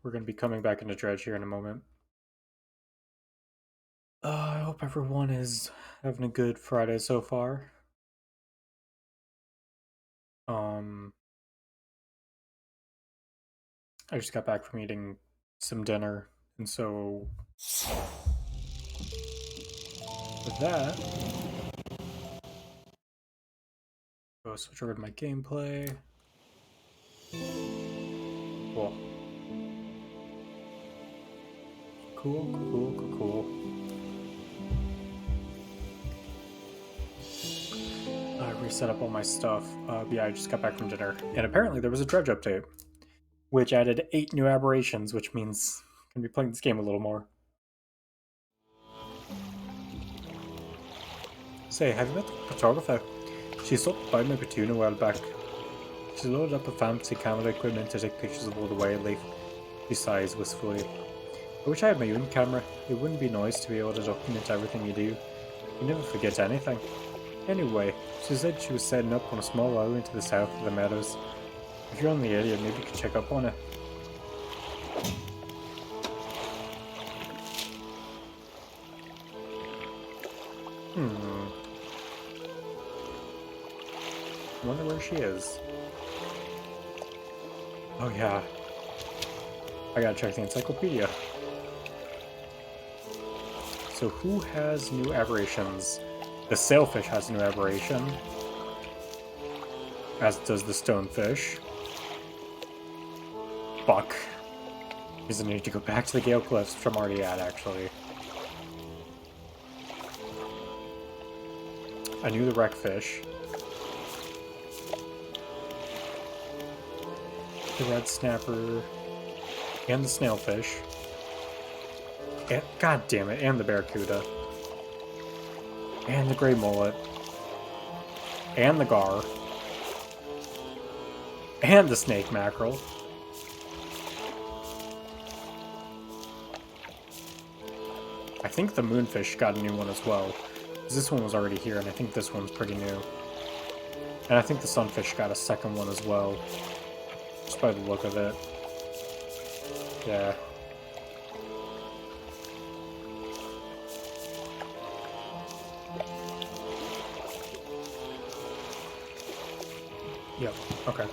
We're going to be coming back into Dredge here in a moment. I hope everyone is having a good Friday so far. Um, I just got back from eating some dinner, and so with that, go switch over to my gameplay. Cool. Cool. I reset up all my stuff. Yeah, I just got back from dinner, and apparently there was a Dredge update, which added 8 new aberrations, which means I'm gonna be playing this game a little more. Say, have you met the photographer? She stopped by my platoon a while back. She loaded up a fancy camera equipment to take pictures of all the wildlife. She sighs wistfully. I wish I had my own camera. It wouldn't be nice to be able to document everything you do. You never forget anything. Anyway, she said she was setting up on a small island to the south of the meadows. If you're on the area, maybe you could check up on it. I wonder where she is. Oh yeah. I gotta check the encyclopedia. So who has new aberrations? The sailfish has a new aberration. As does the stonefish. Buck. Is a need to go back to the Gale Cliffs, which I'm already at, actually. I knew the wreckfish. The red snapper. And the snailfish. And, God damn it, and the barracuda. And the gray mullet. And the gar. And the snake mackerel. I think the moonfish got a new one as well. Because this one was already here, and I think this one's pretty new. And I think the sunfish got a second one as well. Just by the look of it. Yeah. Yep, okay.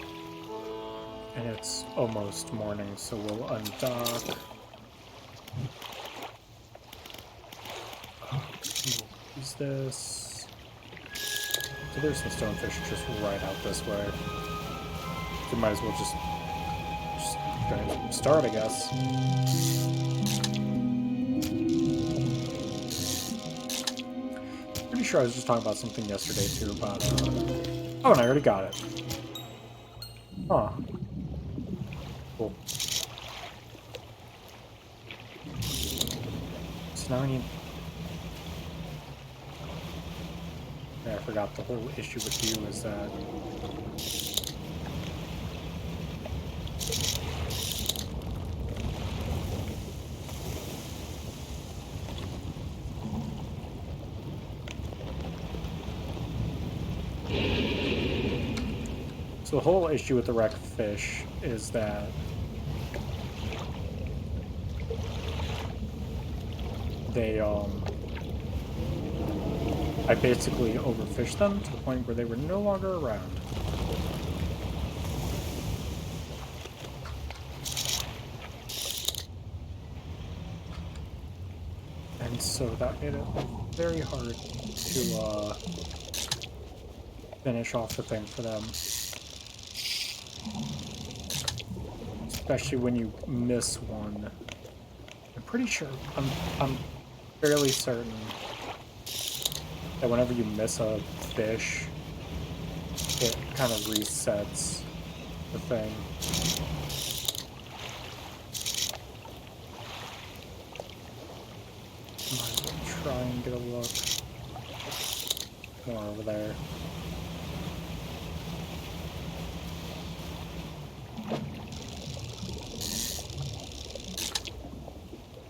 And it's almost morning, so we'll undock. Use this. So there's some stonefish just right out this way. So might as well just go ahead and start, I guess. Pretty sure I was just talking about something yesterday too about oh, and I already got it. Huh. Cool. So now I need... Yeah, I forgot the whole issue with you is that... So the whole issue with the wreckfish is that they, I basically overfished them to the point where they were no longer around. And so that made it very hard to, finish off the thing for them. Especially when you miss one. I'm pretty sure, I'm fairly certain that whenever you miss a fish, it kind of resets the thing. Might as well try and get a look more over there.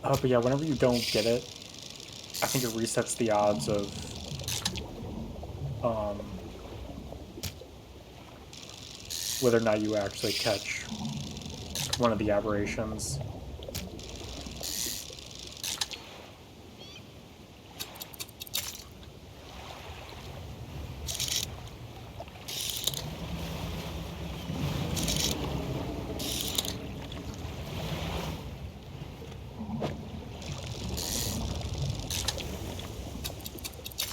But yeah, whenever you don't get it, I think it resets the odds of whether or not you actually catch one of the aberrations.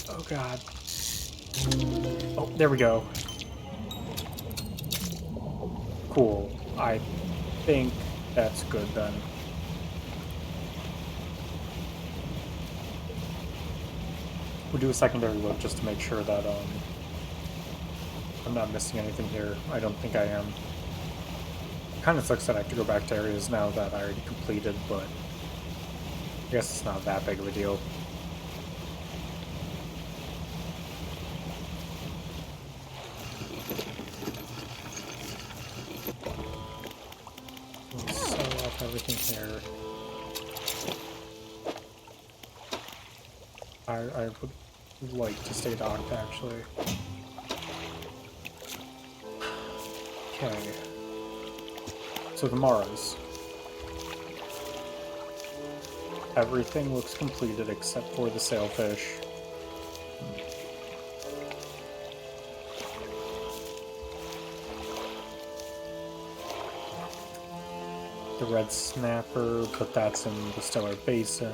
Oh god. Oh, there we go. Cool. I think that's good then. We'll do a secondary look just to make sure that I'm not missing anything here. I don't think I am. Kind of sucks that I have to go back to areas now that I already completed, but I guess it's not that big of a deal. Sell off everything here. I would like to stay docked, actually. Okay. So the Maras. Everything looks completed except for the sailfish. The red snapper, but that's in the Stellar Basin.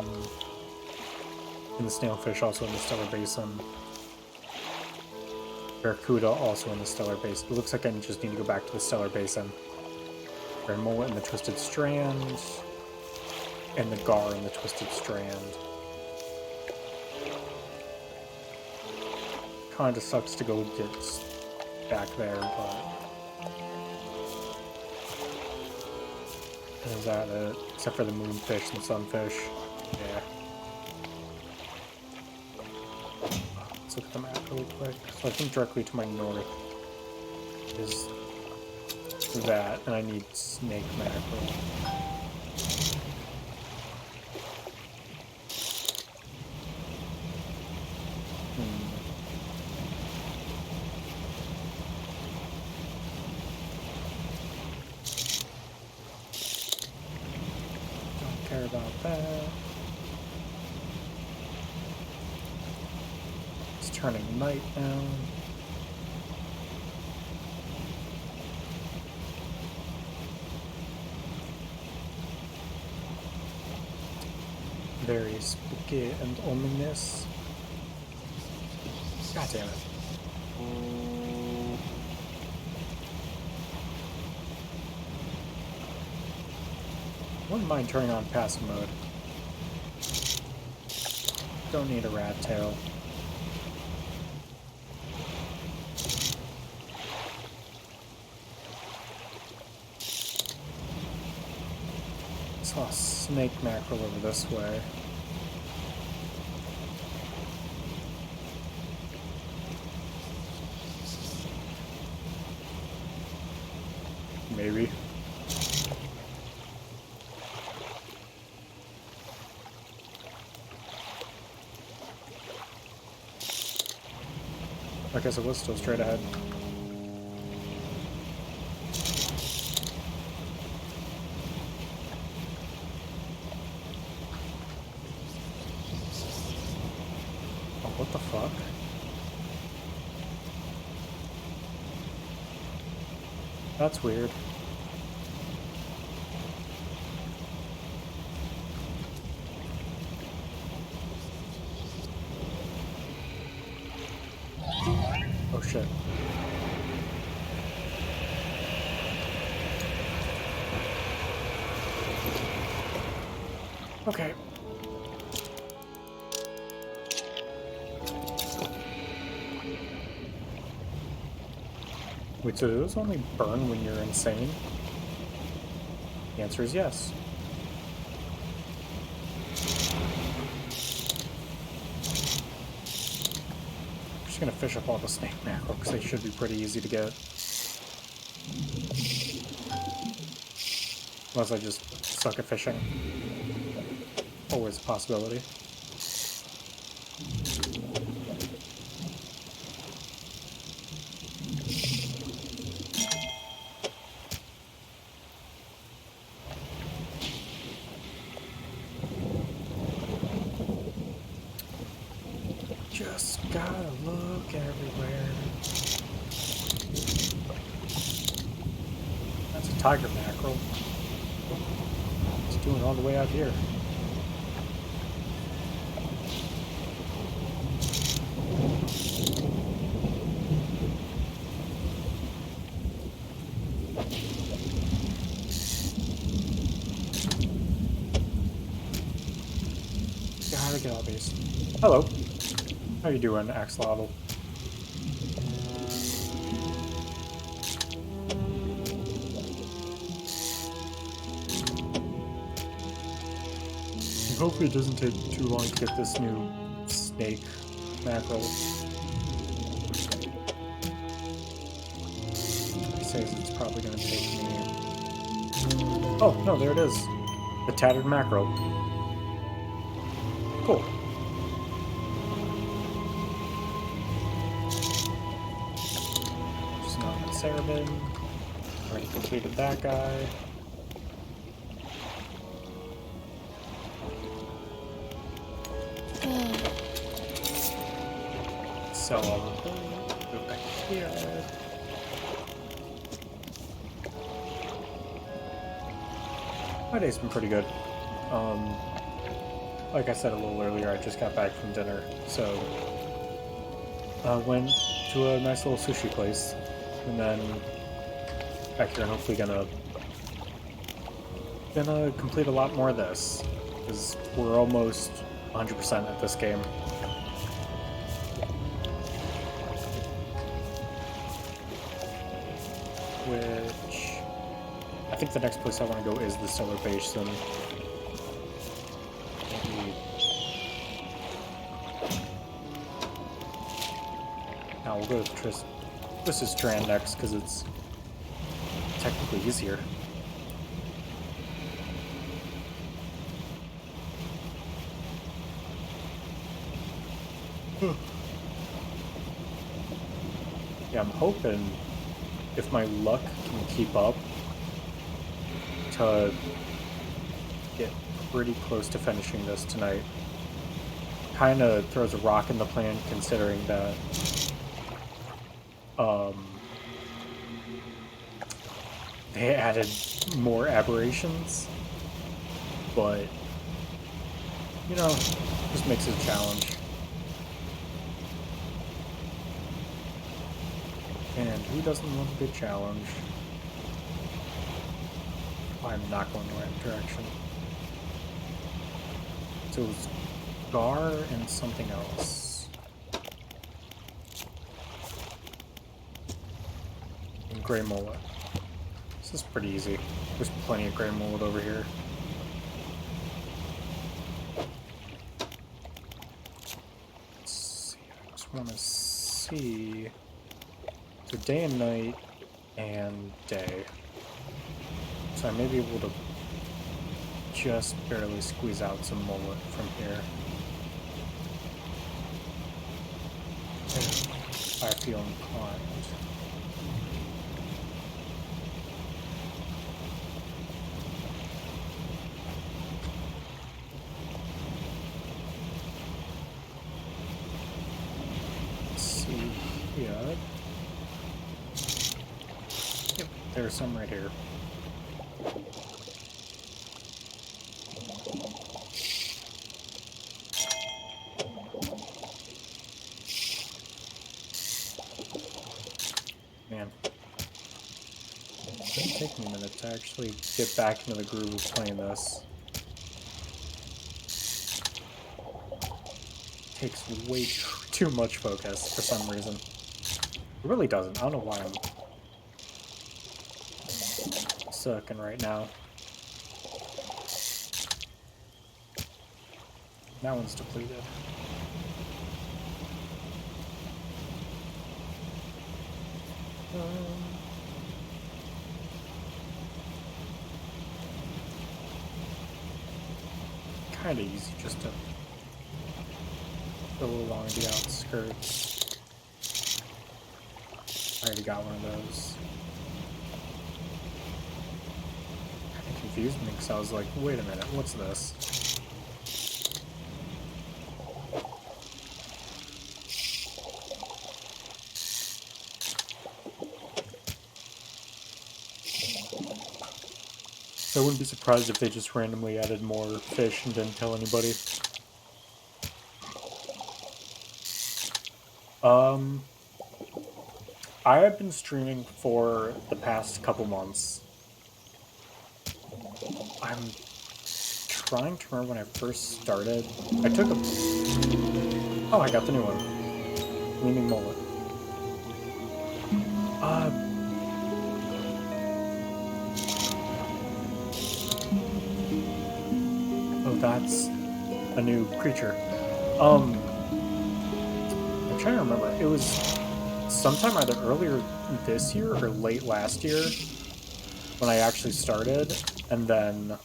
And the snailfish also in the Stellar Basin. Barracuda also in the Stellar Basin. It looks like I just need to go back to the Stellar Basin. Mullet in the Twisted Strand. And the Gar in the Twisted Strand. Kinda sucks to go get back there, but... Is that it? Except for the moonfish and sunfish. Yeah. Let's look at the map really quick. So I think directly to my north is that, and I need snake mackerel. Don't care about that. It's turning night now. Very spooky and ominous. God damn it. Wouldn't mind turning on passive mode. Don't need a rat tail. Saw a snake mackerel over this way. Maybe. I guess it was still straight ahead. Oh, what the fuck? That's weird. Oh shit. Okay. Wait, so do those only burn when you're insane? The answer is yes. I'm just gonna fish up all the snake mackerel because they should be pretty easy to get. Unless I just suck at fishing. Always a possibility. Just gotta look everywhere. That's a tiger mackerel. It's doing all the way out here. Gotta get all these. Hello. How you doing, Axolotl? Hopefully it doesn't take too long to get this new snake mackerel. He says it's probably going to take me... Oh, no, there it is. The tattered mackerel. Cool. Just not with Cerebin. Already completed that guy. Sell all of them. Go back here. My day's been pretty good. Like I said a little earlier, I just got back from dinner, so went to a nice little sushi place, and then back here, and hopefully gonna complete a lot more of this, because we're almost 100% at this game. Which I think the next place I want to go is the Stellar Basin. Now we'll go to this is Tran next because it's technically easier. Yeah, I'm hoping if my luck can keep up to get pretty close to finishing this tonight. Kind of throws a rock in the plan considering that they added more aberrations, but you know, just makes it a challenge. And who doesn't want a good challenge? I'm not going the right direction. So it was Gar and something else. And Grey Mullet. This is pretty easy. There's plenty of Grey Mullet over here. Let's see, I just want to see... So day and night, and day. So I may be able to just barely squeeze out some mullet from here. If I feel inclined. Let's see here. Yep, there's some right here. Man, it's gonna take me a minute to actually get back into the groove of playing this. It takes way too much focus for some reason. It really doesn't. I don't know why I'm sucking right now. That one's depleted. Kind of easy just to go along the outskirts. I already got one of those. Kind of confused me because I was like, wait a minute, what's this? I wouldn't be surprised if they just randomly added more fish and didn't tell anybody. I have been streaming for the past couple months. I'm trying to remember when I first started. I took a... Oh, I got the new one. Gleaming Mullet. Oh, that's a new creature. I'm trying to remember. It was sometime either earlier this year or late last year when I actually started, and then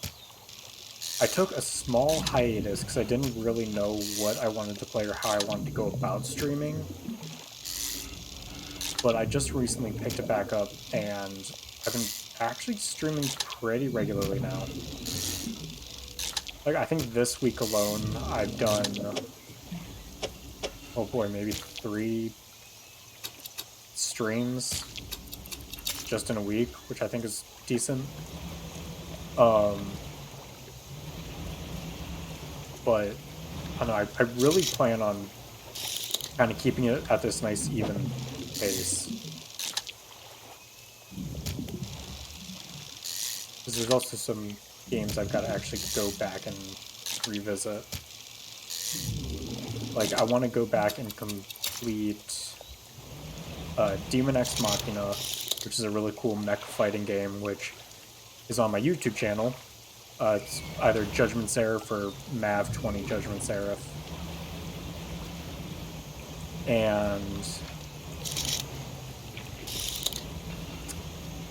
I took a small hiatus because I didn't really know what I wanted to play or how I wanted to go about streaming. But I just recently picked it back up, and I've been actually streaming pretty regularly now. Like, I think this week alone, I've done, oh boy, maybe 3 streams just in a week, which I think is decent. But I don't know, I really plan on kind of keeping it at this nice even pace. Because there's also some games I've got to actually go back and revisit. Like, I want to go back and complete Demon X Machina, which is a really cool mech fighting game, which is on my YouTube channel. It's either Judgment Seraph or Mav20 Judgment Seraph. And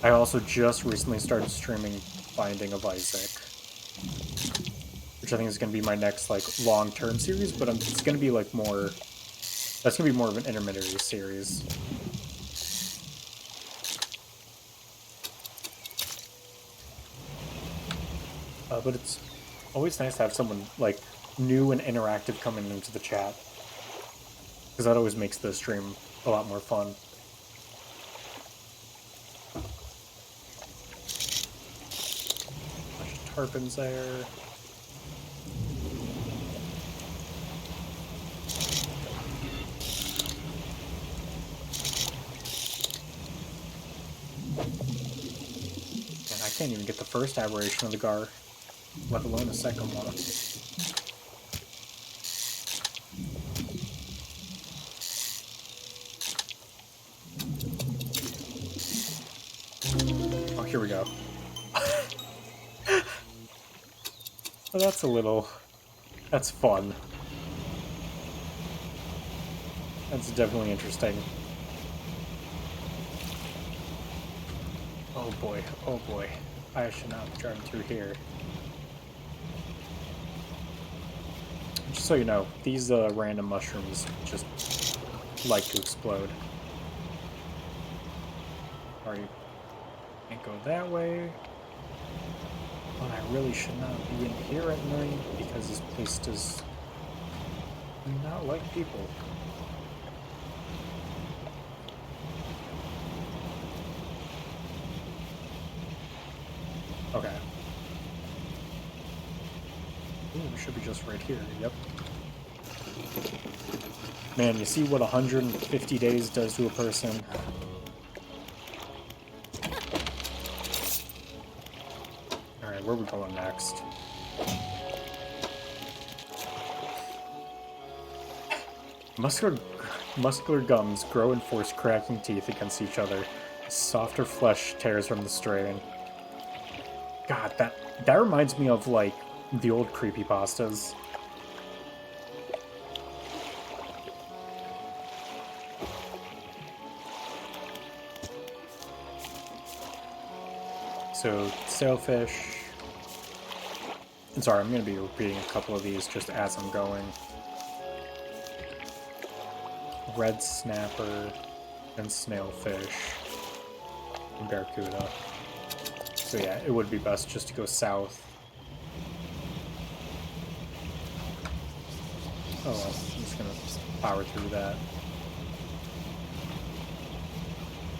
I also just recently started streaming Binding of Isaac, which I think is going to be my next, like, long-term series, but it's going to be, like, more... That's going to be more of an intermediary series. But it's always nice to have someone, like, new and interactive coming into the chat, because that always makes the stream a lot more fun. Bunch of tarpons there. And I can't even get the first aberration of the Gar, let alone a second one. Oh, here we go. Well, that's a little... That's fun. That's definitely interesting. Oh boy, oh boy. I should not be driving through here. Just so you know, these random mushrooms just like to explode. Sorry, can't go that way. But I really should not be in here at night because this place does not like people. Okay. Ooh, we should be just right here. Yep. Man, you see what 150 days does to a person. Alright, where are we going next? Muscular gums grow and force cracking teeth against each other. Softer flesh tears from the strain. God, that reminds me of, like, the old creepypastas. So, sailfish. I'm sorry, I'm going to be repeating a couple of these just as I'm going. Red snapper, and snailfish, and barracuda. So yeah, it would be best just to go south. Oh well, I'm just gonna power through that.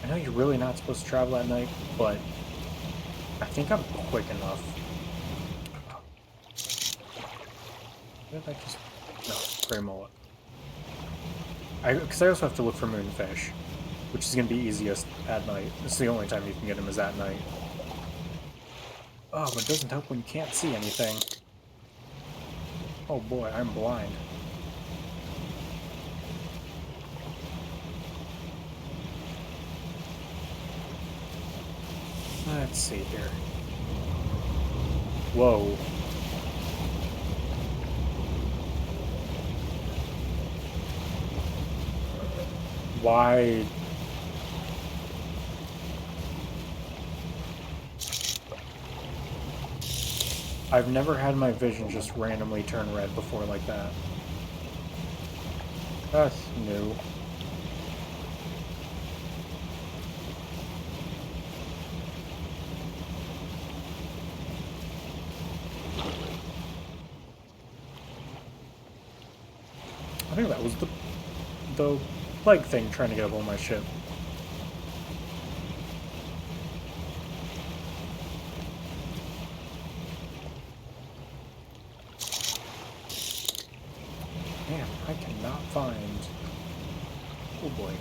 I know you're really not supposed to travel at night, but I think I'm quick enough. What did I just... No, gray mullet. Because I also have to look for moonfish, which is going to be easiest at night. It's the only time you can get them is at night. Oh, but it doesn't help when you can't see anything. Oh boy, I'm blind. Let's see here. Whoa. Why? I've never had my vision just randomly turn red before like that. That's new. I think that was the plague thing trying to get up on my ship. Man, I cannot find... Oh boy.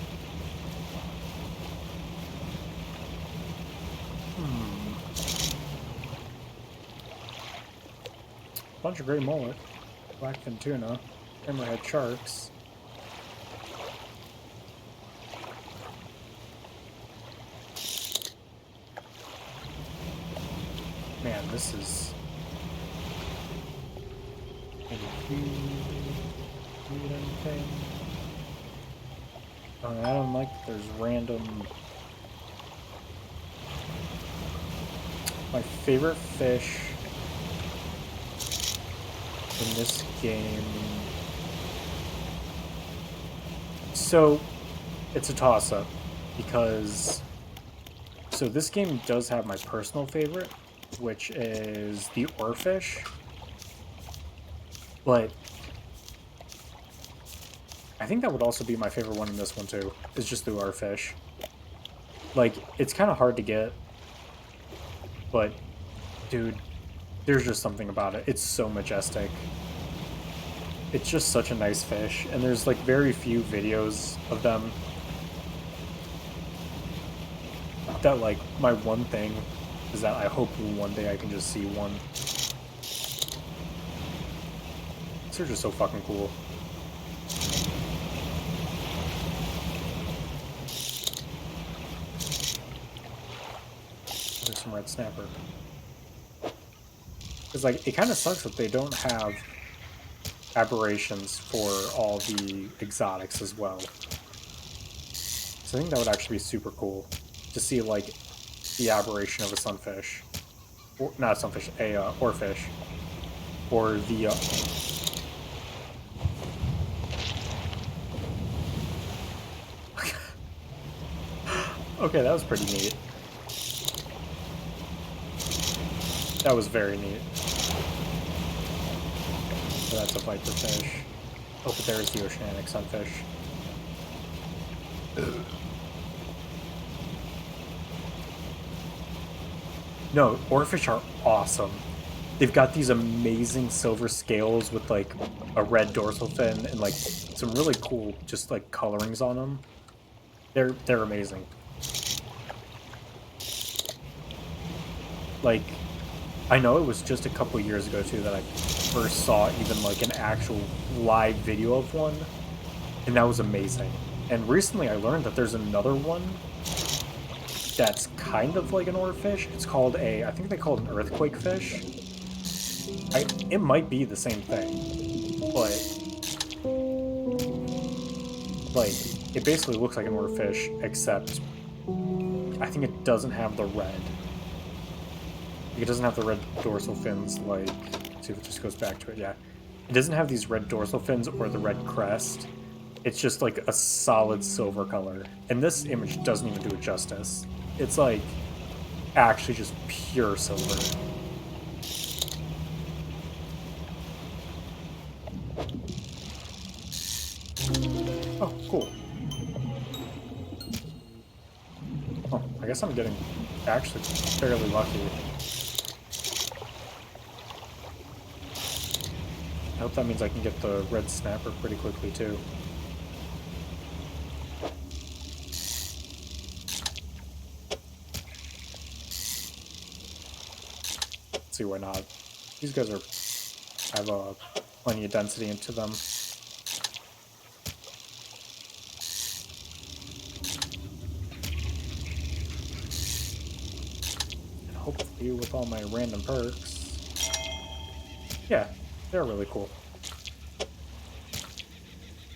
Bunch of gray mullet, blackfin tuna, hammerhead sharks. Man, this is... anything? I don't like that there's random... My favorite fish in this game... So, it's a toss-up, because... So this game does have my personal favorite, which is the oarfish, but I think that would also be my favorite one in this one too, is just the oarfish. Like, it's kind of hard to get, but dude, there's just something about it. It's so majestic. It's just such a nice fish, and there's like very few videos of them. That, like, my one thing is that I hope one day I can just see one. These are just so fucking cool. There's some red snapper. Because, like, it kind of sucks that they don't have aberrations for all the exotics as well. So I think that would actually be super cool to see, like, the aberration of a sunfish. Or, not a sunfish, a oarfish. Or the... Okay, that was pretty neat. That was very neat. So that's a viper fish. Oh, but there's the oceanic sunfish. No, oarfish are awesome. They've got these amazing silver scales with, like, a red dorsal fin and, like, some really cool, just, like, colorings on them. They're amazing. Like, I know it was just a couple years ago, too, that I first saw even, like, an actual live video of one, and that was amazing. And recently I learned that there's another one that's kind of like an oarfish. It's called I think they call it an earthquake fish. It might be the same thing, but, like, it basically looks like an oarfish, except I think it doesn't have the red. It doesn't have the red dorsal fins, like, let's see if it just goes back to it, yeah. It doesn't have these red dorsal fins or the red crest. It's just, like, a solid silver color. And this image doesn't even do it justice. It's, like, actually just pure silver. Oh, cool. Oh, I guess I'm getting Actually, fairly lucky. I hope that means I can get the red snapper pretty quickly, too. Let's see, why not? These guys have plenty of density into them. And hopefully with all my random perks. Yeah, they're really cool.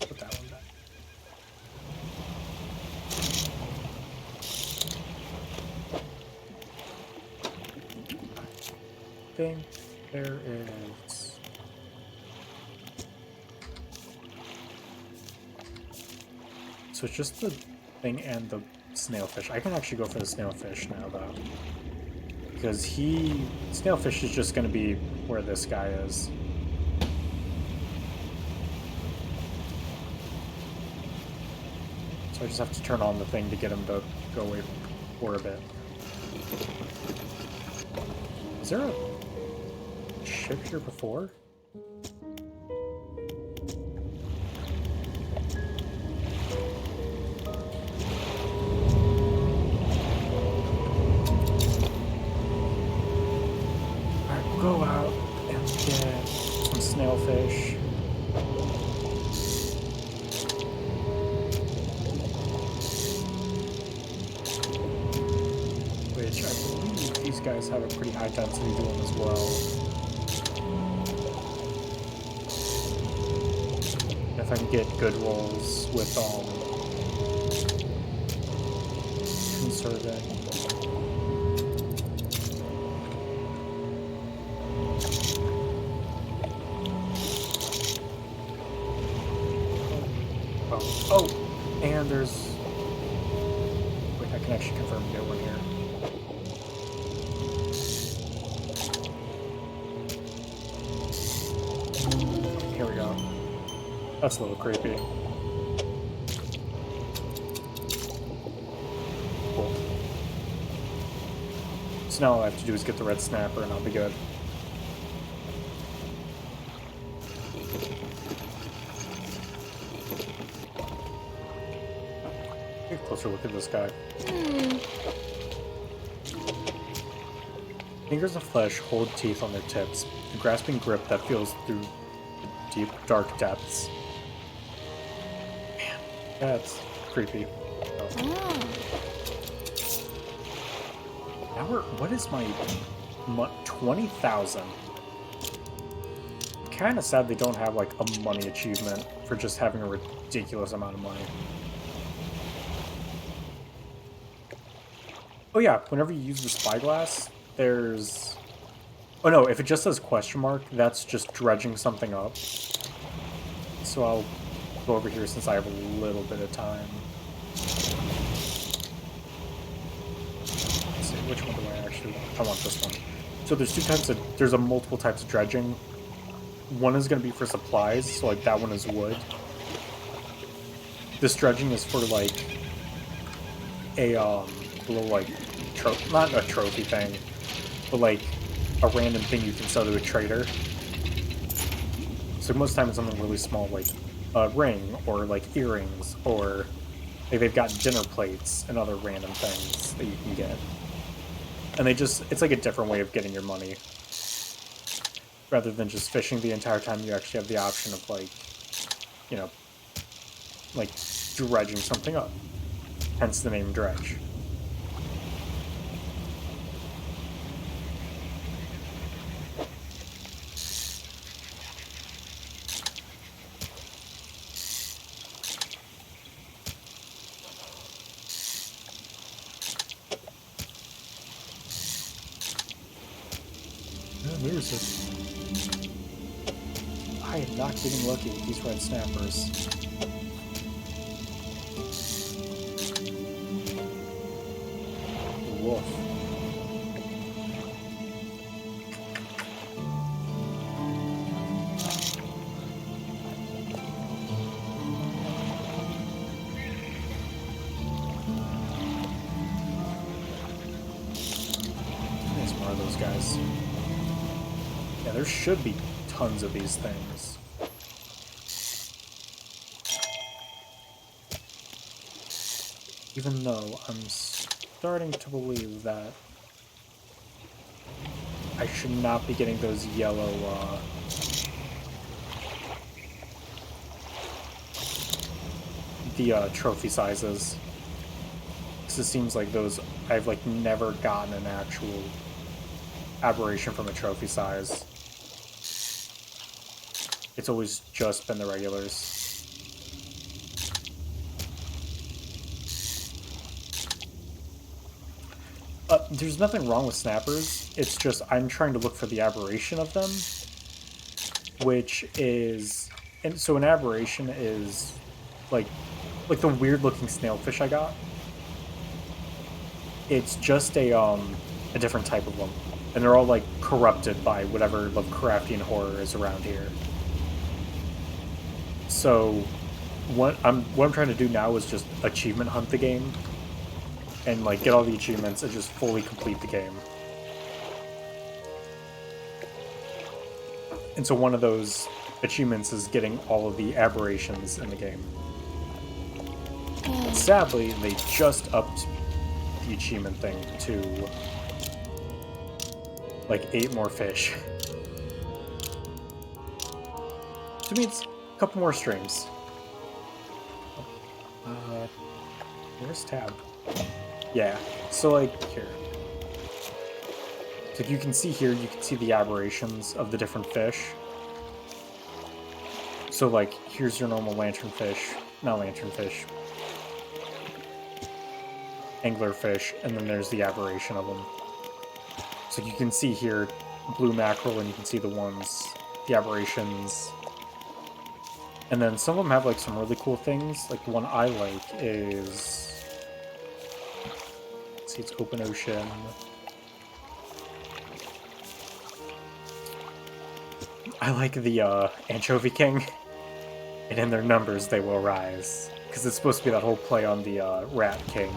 Put that one back. I think there is... So it's just the thing and the snailfish. I can actually go for the snailfish now, though. Because snailfish is just going to be where this guy is. So I just have to turn on the thing to get him to go away for a bit. Is there a ship here before? Alright, go out and get some snailfish. Which I believe these guys have a pretty high density to them as well. If I can get good rolls with conserving. Oh, and there's... Wait, I can actually confirm to get one here. Here we go. That's a little creepy. Cool. So now all I have to do is get the red snapper and I'll be good. Take a closer look at this guy. Fingers of flesh hold teeth on their tips, a grasping grip that feels through the deep, dark depths. Man, that's creepy. Oh. Now what is my 20,000? Kind of sad they don't have like a money achievement for just having a ridiculous amount of money. Oh yeah, whenever you use the spyglass, there's... Oh no, if it just says question mark, that's just dredging something up. So I'll go over here since I have a little bit of time. Let's see, which one do I actually want? I want this one. So there's multiple types of dredging. One is going to be for supplies, so like that one is wood. This dredging is for like a little like not a trophy thing, but like a random thing you can sell to a trader. So most of the time it's something really small, like a ring or like earrings, or like they've got dinner plates and other random things that you can get. And it's like a different way of getting your money. Rather than just fishing the entire time, you actually have the option of like, you know, like dredging something up. Hence the name Dredge. There's it. I am not getting lucky with these red snappers. Wolf. Yeah, there should be tons of these things. Even though I'm starting to believe that I should not be getting those yellow, trophy sizes. Because it seems like those, I've, like, never gotten an actual aberration from a trophy size. It's always just been the regulars. There's nothing wrong with snappers. It's just I'm trying to look for the aberration of them, which is... And so an aberration is like the weird-looking snailfish I got. It's just a different type of them. And they're all, like, corrupted by whatever Lovecraftian horror is around here. So what I'm trying to do now is just achievement hunt the game. And, like, get all the achievements and just fully complete the game. And so one of those achievements is getting all of the aberrations in the game. And sadly, they just upped the achievement thing to, like, 8 more fish. To me, it's a couple more streams. Where's tab? Yeah, so, like, here. So you can see here, you can see the aberrations of the different fish. So, like, here's your normal lanternfish, not lanternfish, anglerfish, and then there's the aberration of them. So you can see here, blue mackerel, and you can see the aberrations. And then some of them have, like, some really cool things. Like, the one I like is... Let's see, it's open ocean. I like the Anchovy King. And in their numbers, they will rise. Because it's supposed to be that whole play on the Rat King.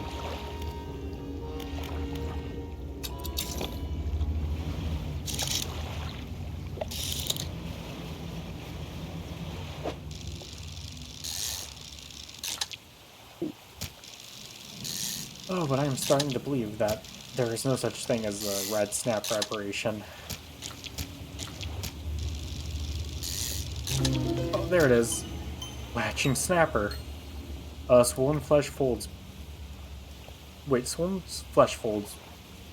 Oh, but I am starting to believe that there is no such thing as a red snapper aberration. Oh, there it is. Latching snapper. Swollen flesh folds. Wait, swollen flesh folds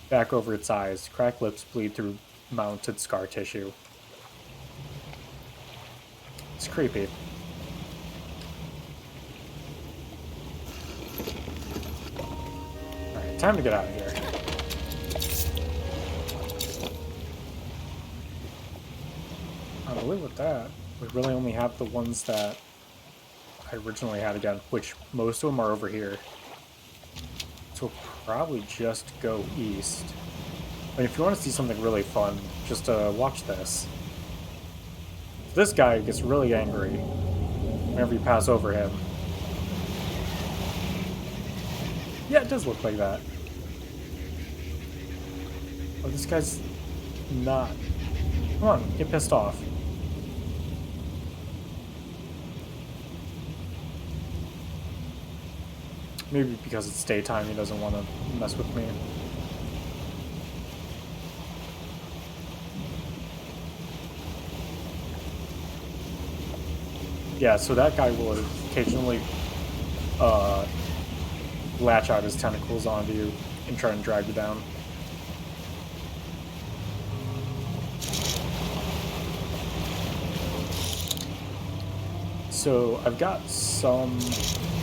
back over its eyes. Cracked lips bleed through mounted scar tissue. It's creepy. Alright, time to get out of here. I believe with that, we really only have the ones that I originally had again, which most of them are over here. So we'll probably just go east. And if you want to see something really fun, just watch this. This guy gets really angry whenever you pass over him. Yeah, it does look like that. Oh, this guy's not. Come on, get pissed off. Maybe because it's daytime, he doesn't want to mess with me. Yeah, so that guy will occasionally latch out his tentacles onto you and try and drag you down. So I've got some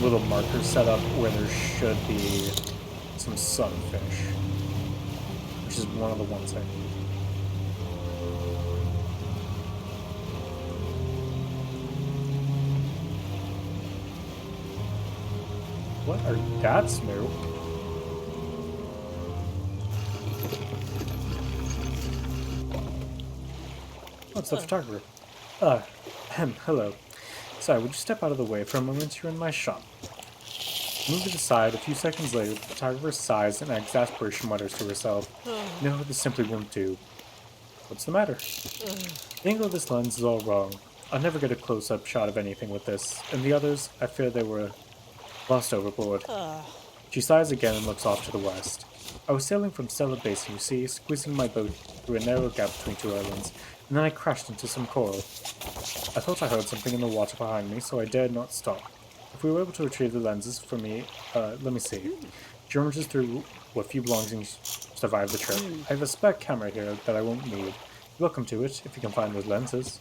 little markers set up where there should be some sunfish, which is one of the ones I need. What are... That's new. Oh, it's the photographer. Hello. Sorry, would you step out of the way for a moment? You're in my shop. Moved it aside. A few seconds later, the photographer sighs and exasperation mutters to herself. No, this simply won't do. What's the matter? The angle of this lens is all wrong. I'll never get a close-up shot of anything with this, and the others, I fear they were lost overboard. She sighs again and looks off to the west. I was sailing from Stella Basin, you see, squeezing my boat through a narrow gap between two islands, and then I crashed into some coral. I thought I heard something in the water behind me, so I dared not stop. If we were able to retrieve the lenses for me, let me see. She rummages through what few belongings survive the trip. I have a spare camera here that I won't need. You're welcome to it, if you can find those lenses.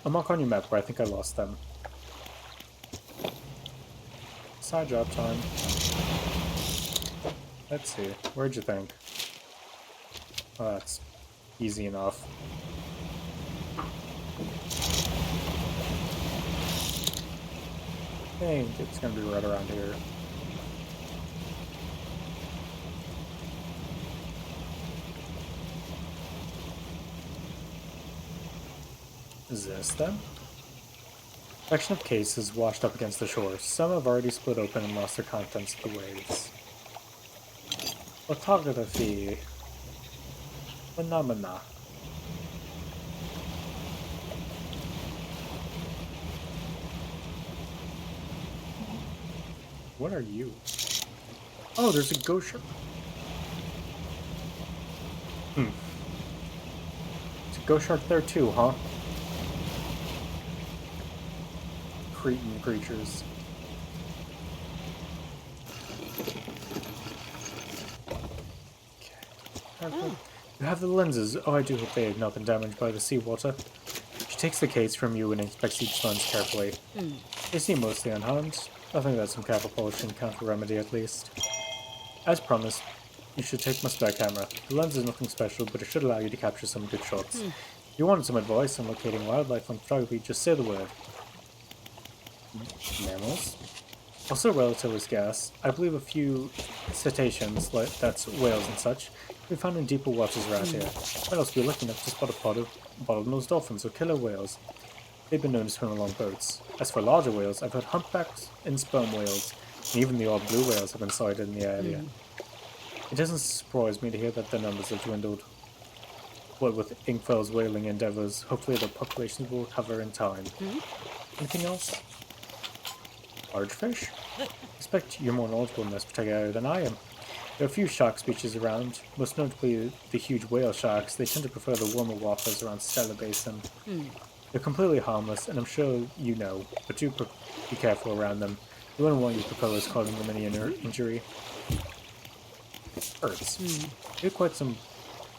I'll mark on your map where I think I lost them. Side job time. Let's see. Where'd you think? Oh, that's easy enough. I think it's gonna be right around here. Is this them? A section of cases washed up against the shore. Some have already split open and lost their contents to the waves. Photography. Phenomena. What are you? Oh, there's a ghost shark. There's a ghost shark there too, huh? Cretin creatures. Okay. You have the lenses. Oh, I do hope they have not been damaged by the seawater. She takes the case from you and inspects each lens carefully. They seem mostly unharmed. I think that some careful polishing can't remedy at least. As promised, you should take my spare camera. The lens is nothing special, but it should allow you to capture some good shots. If you wanted some advice on locating wildlife on photography, just say the word. Mammals? Also relatively scarce. I believe a few cetaceans, like that's whales and such, we found in deeper waters around here. Might also be lucky enough to spot a pod of bottlenose dolphins or killer whales. They've been known to swim along boats. As for larger whales, I've heard humpbacks and sperm whales, and even the odd blue whales have been sighted in the area. It doesn't surprise me to hear that their numbers have dwindled. What with Inkfell's whaling endeavors, hopefully the populations will recover in time. Anything else? Large fish? I expect you're more knowledgeable in this particular area than I am. There are a few shark species around, most notably the huge whale sharks. They tend to prefer the warmer waters around Stella Basin. They're completely harmless, and I'm sure you know, but do be careful around them. You wouldn't want your propellers causing them any injury. Birds. You have quite some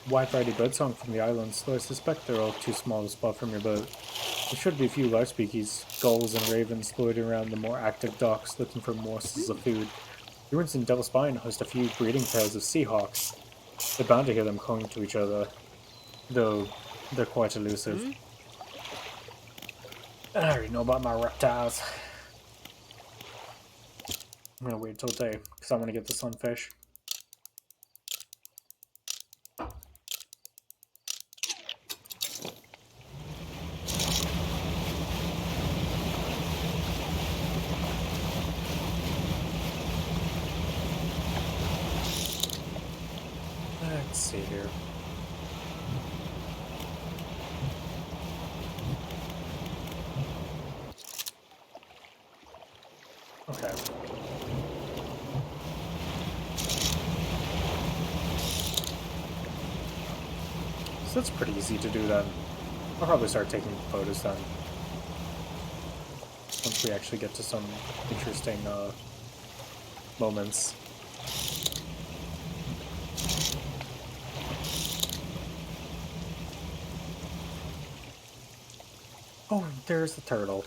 wide variety birdsong from the islands, though I suspect they're all too small to spot from your boat. There should be a few large speakies, gulls and ravens loitering around the more active docks looking for morsels of food. The ruins in Devil's Spine host a few breeding pairs of seahawks. They're bound to hear them calling to each other, though they're quite elusive. I already know about my reptiles. I'm gonna wait till day, because I want to get the sunfish. Let's see here. Okay. So that's pretty easy to do then. I'll probably start taking photos then. Once we actually get to some interesting moments. Oh, there's the turtle.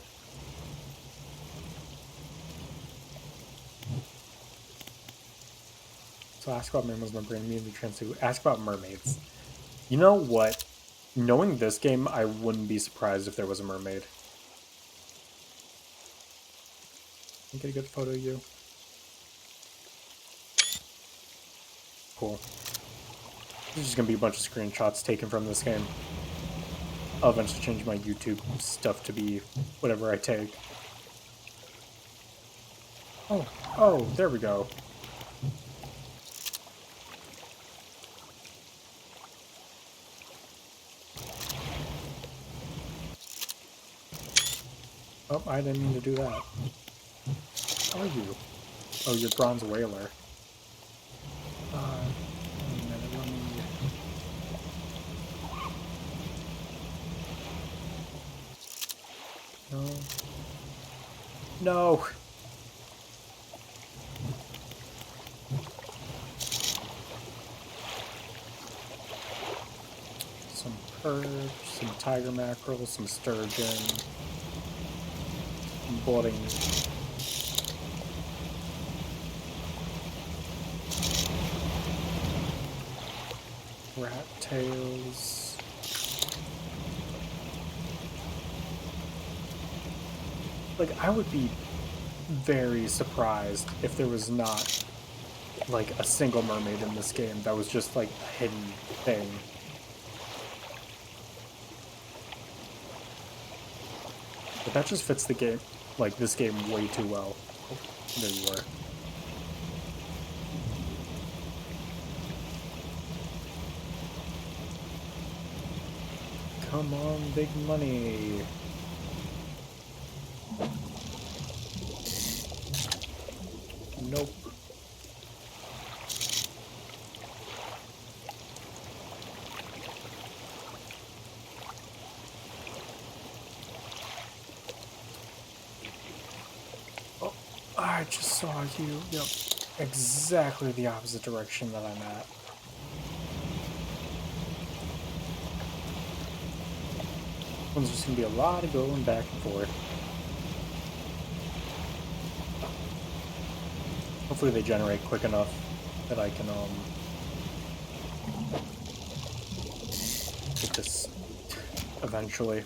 So ask about mammals, my brain immediately turns to ask about mermaids. You know what? Knowing this game, I wouldn't be surprised if there was a mermaid. Can I get a good photo of you? Cool. There's just gonna be a bunch of screenshots taken from this game. I'll eventually change my YouTube stuff to be whatever I take. Oh, there we go. Oh, I didn't mean to do that. How are you? Oh, you're bronze whaler. Wait a minute, let me... No. No! Some perch, some tiger mackerel, some sturgeon, some blooding. Rat tails. Like, I would be very surprised if there was not, like, a single mermaid in this game that was just, like, a hidden thing. But that just fits the game, like, this game way too well. Oh, there you are. Come on, big money. Nope. Oh, I just saw you. Yep. Exactly the opposite direction that I'm at. There's just gonna be a lot of going back and forth. Hopefully they generate quick enough that I can get this eventually.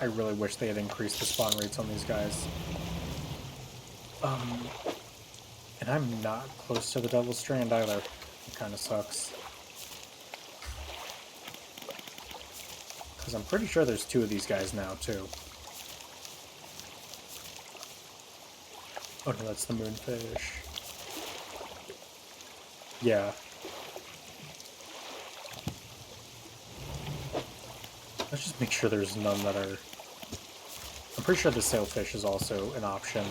I really wish they had increased the spawn rates on these guys. And I'm not close to the Devil's Strand either. It kind of sucks. Because I'm pretty sure there's 2 of these guys now, too. Oh no, that's the moonfish. Yeah. Let's just make sure there's none that are... I'm pretty sure the sailfish is also an option.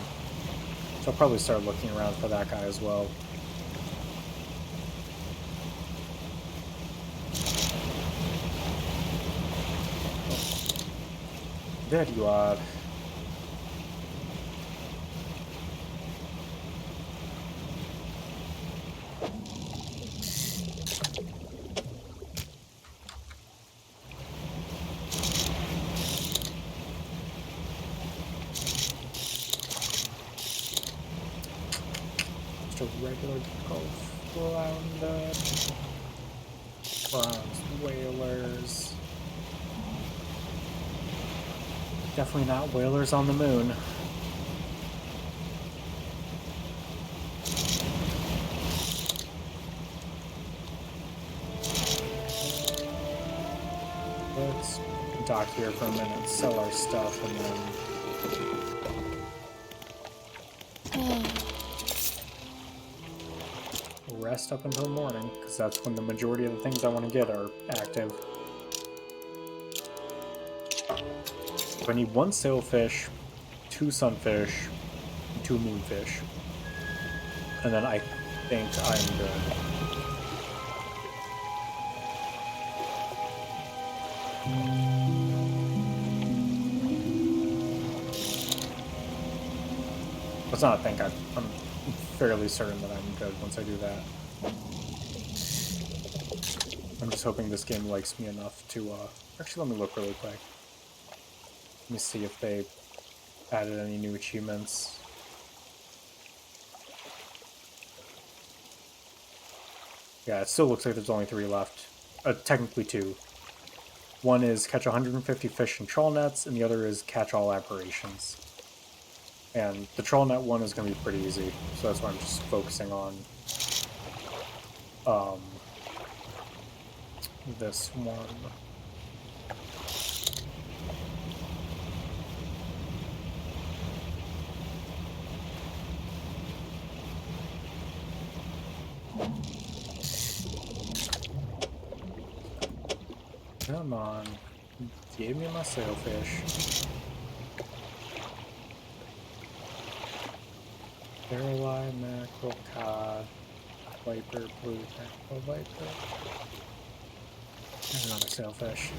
So I'll probably start looking around for that guy as well. Oh. There you are. A regular Gulf flounder, bronze whalers. Definitely not whalers on the moon. Let's dock here for a minute, sell our stuff, and then... rest up until morning, because that's when the majority of the things I want to get are active. I need 1 sailfish, 2 sunfish, and 2 moonfish. And then I think I'm good. It's not a think, I'm fairly certain that I'm good once I do that. I'm just hoping this game likes me enough to, actually let me look really quick. Let me see if they added any new achievements. Yeah, it still looks like there's only 3 left. Technically 2. One is catch 150 fish in trawl nets, and the other is catch all aberrations. And the trawl net one is going to be pretty easy, so that's why I'm just focusing on this one. Come on. Give me my sailfish. Barreleye, mackerel, cod, viper, blue mackerel, viper. And another sailfish.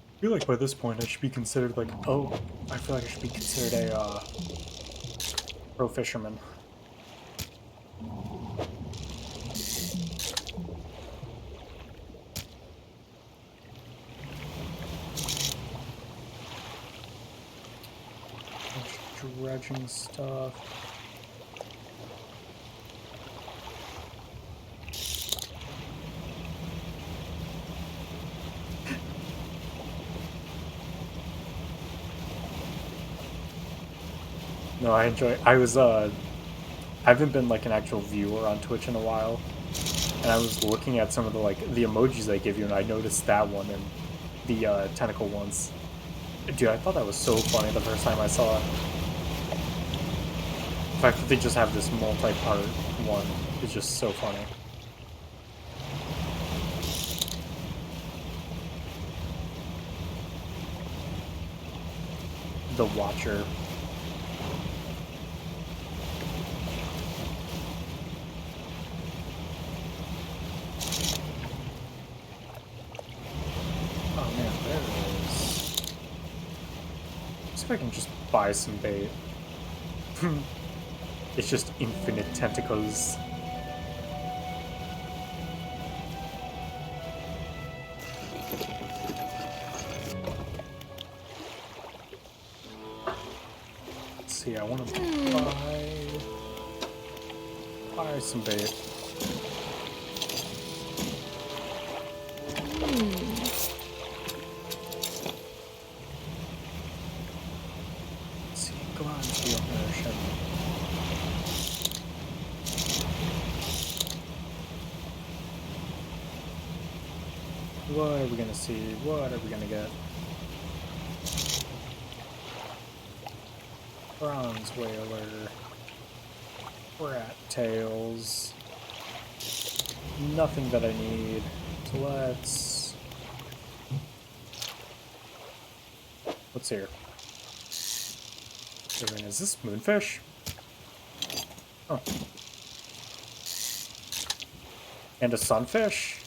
I feel like by this point I should be considered like, oh, I feel like I should be considered a pro fisherman. Dredging stuff. No, I haven't been like an actual viewer on Twitch in a while. And I was looking at some of the emojis they give you, and I noticed that one and the tentacle ones. Dude, I thought that was so funny the first time I saw it. The fact that they just have this multi-part one is just so funny. The Watcher. Oh man, there it is. See if I can just buy some bait. It's just infinite tentacles. Let's see, I want to buy some bait. Let's see, come on, Steel Ocean. What are we gonna see? What are we gonna get? Bronze whaler. Rat tails. Nothing that I need. So what's here? Is this moonfish? Oh. And a sunfish?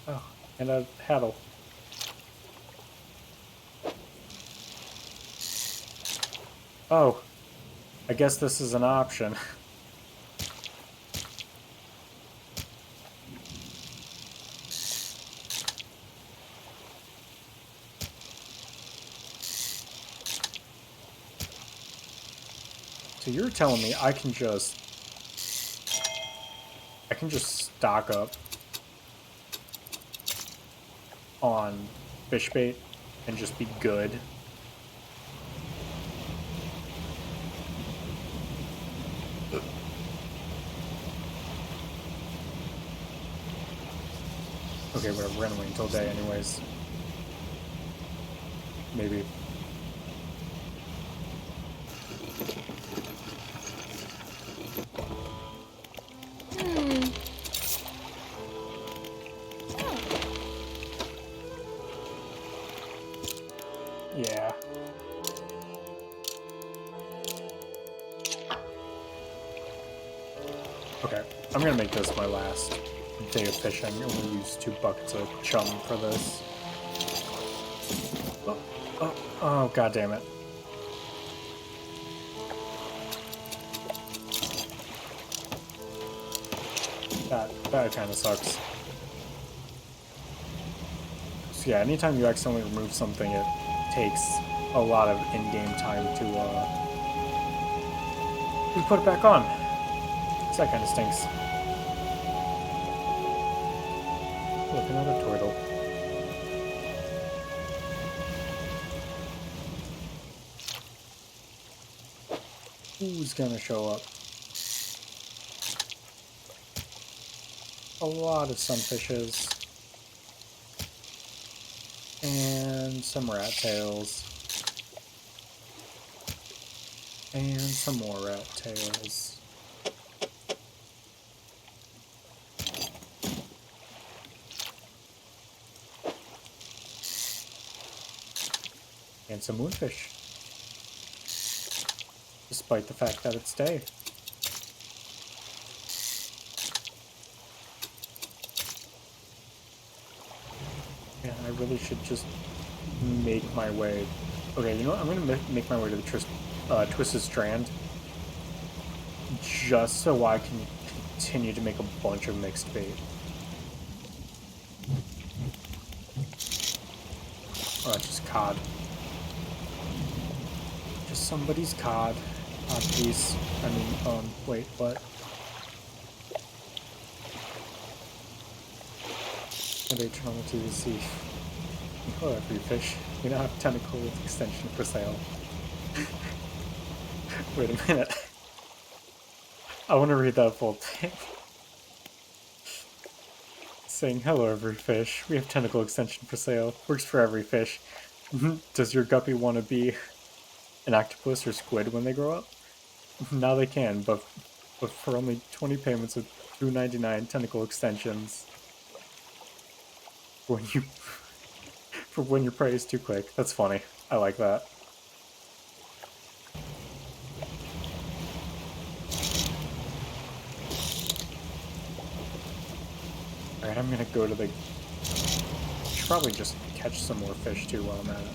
Oh, and a paddle. Oh, I guess this is an option. So you're telling me I can just stock up on fish bait and just be good? Okay, whatever, we're gonna wait until day anyways. Maybe. Yeah. Okay, I'm gonna make this my last day of fishing. I'm gonna use 2 buckets of chum for this. Oh, god damn it. That kind of sucks. So yeah, anytime you accidentally remove something, it takes a lot of in-game time to put it back on. So that kind of stinks. Look, another turtle. Who's gonna show up? a lot of sunfishes. And some rat tails. And some more rat tails. And some moonfish. Despite the fact that it's day. Yeah, I really should just make my way. Okay, you know what? I'm gonna make my way to the Twisted Strand. Just so I can continue to make a bunch of mixed bait. Oh, it's just cod. Just somebody's cod. Cod piece. I mean, wait, what? Are they trying to the sea? Oh, every fish. We now have tentacle extension for sale. Wait a minute. I want to read that full thing. Saying, hello every fish. We have tentacle extension for sale. Works for every fish. Does your guppy want to be an octopus or squid when they grow up? Now they can, but for only 20 payments of $2.99 tentacle extensions. When you for when your prey is too quick. That's funny. I like that. Alright, I'm gonna go to the... Should probably just catch some more fish too while I'm at it.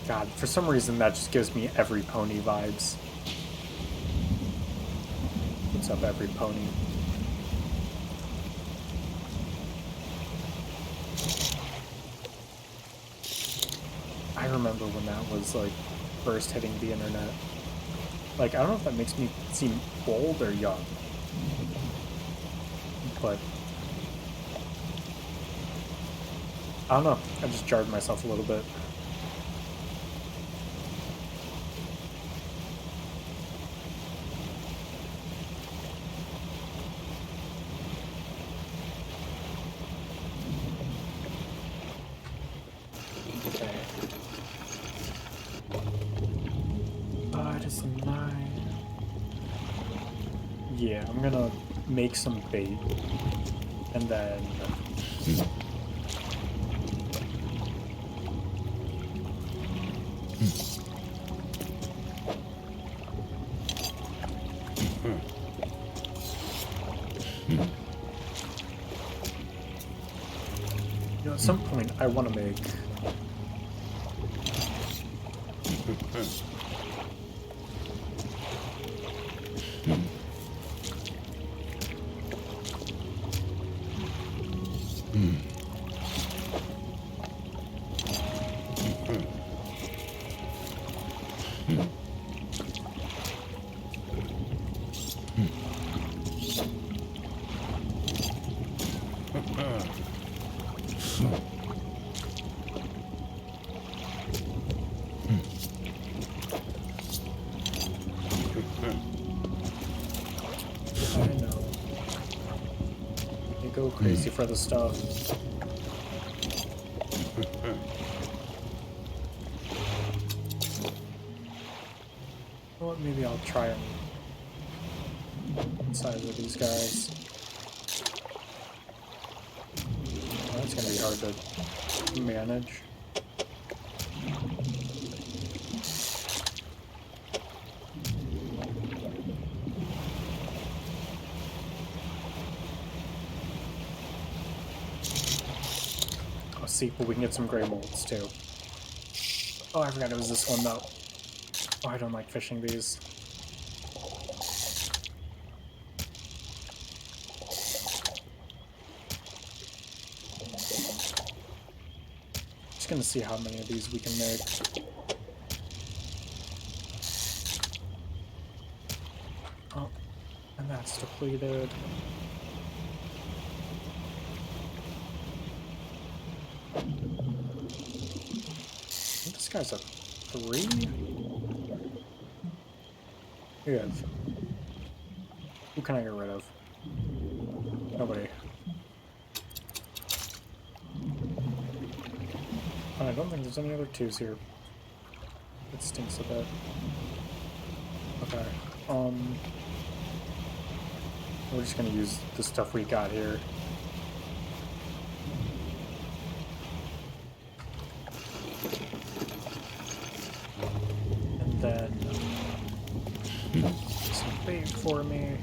God, for some reason that just gives me every pony vibes. What's up, every pony? I remember when that was, like, first hitting the internet. Like, I don't know if that makes me seem old or young. But... I don't know. I just jarred myself a little bit. Yeah, I'm gonna make some bait, and then... You know, at some point, I want to make... Go crazy for the stuff. Well, maybe I'll try and size with these guys. Oh, that's gonna be hard to manage. See, but we can get some gray molds too. Oh, I forgot it was this one though. Oh, I don't like fishing these. Just gonna see how many of these we can make. Oh, and that's depleted. guy's a 3? Good. Who can I get rid of? Nobody. I don't think there's any other 2s here. It stinks a bit. Okay. We're just gonna use the stuff we got here. And then some bait for me.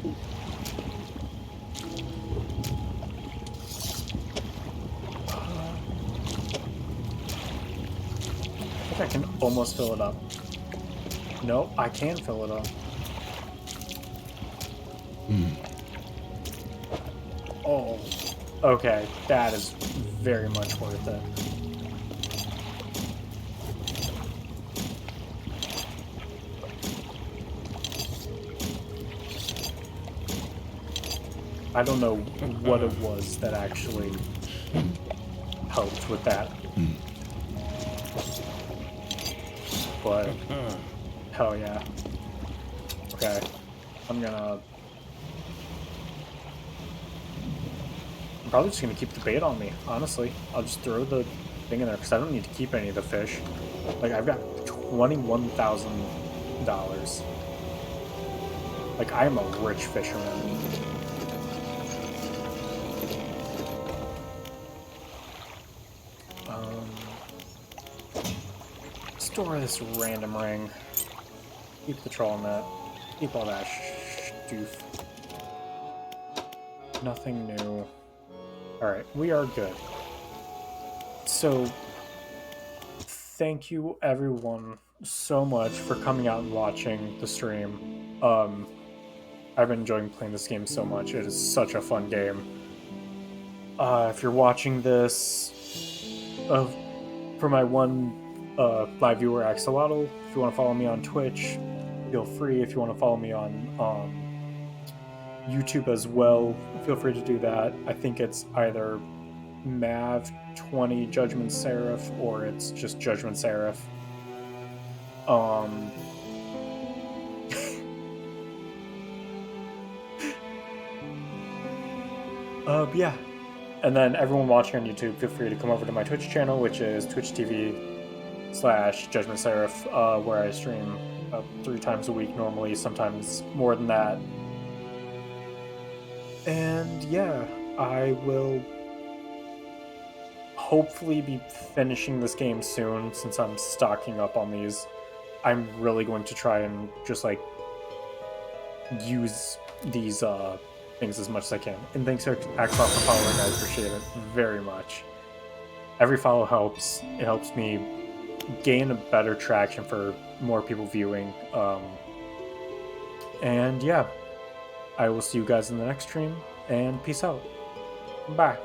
I think I can almost fill it up. No, I can fill it up. Oh, okay. That is very much worth it. I don't know what it was that actually helped with that. But, hell yeah. Okay. I'm probably just gonna keep the bait on me, honestly. I'll just throw the thing in there, because I don't need to keep any of the fish. Like, I've got $21,000. Like, I am a rich fisherman. Store this random ring. Keep the troll net. Keep all that stoof. Nothing new. Alright, we are good. So, thank you everyone so much for coming out and watching the stream. I've been enjoying playing this game so much. It is such a fun game. If you're watching this, for my one live viewer Axolotl, if you want to follow me on Twitch, feel free. If you want to follow me on YouTube as well, feel free to do that. I think it's either Mav20 Judgment Seraph or it's just Judgment Seraph. Yeah. And then everyone watching on YouTube, feel free to come over to my Twitch channel, which is twitch.tv/Judgment Seraph, where I stream 3 times a week normally, sometimes more than that. And yeah, I will hopefully be finishing this game soon, since I'm stocking up on these. I'm really going to try and just like use these things as much as I can. And thanks to Axel for following. I appreciate it very much. Every follow helps. It helps me gain a better traction for more people viewing. And yeah, I will see you guys in the next stream, and peace out. Bye.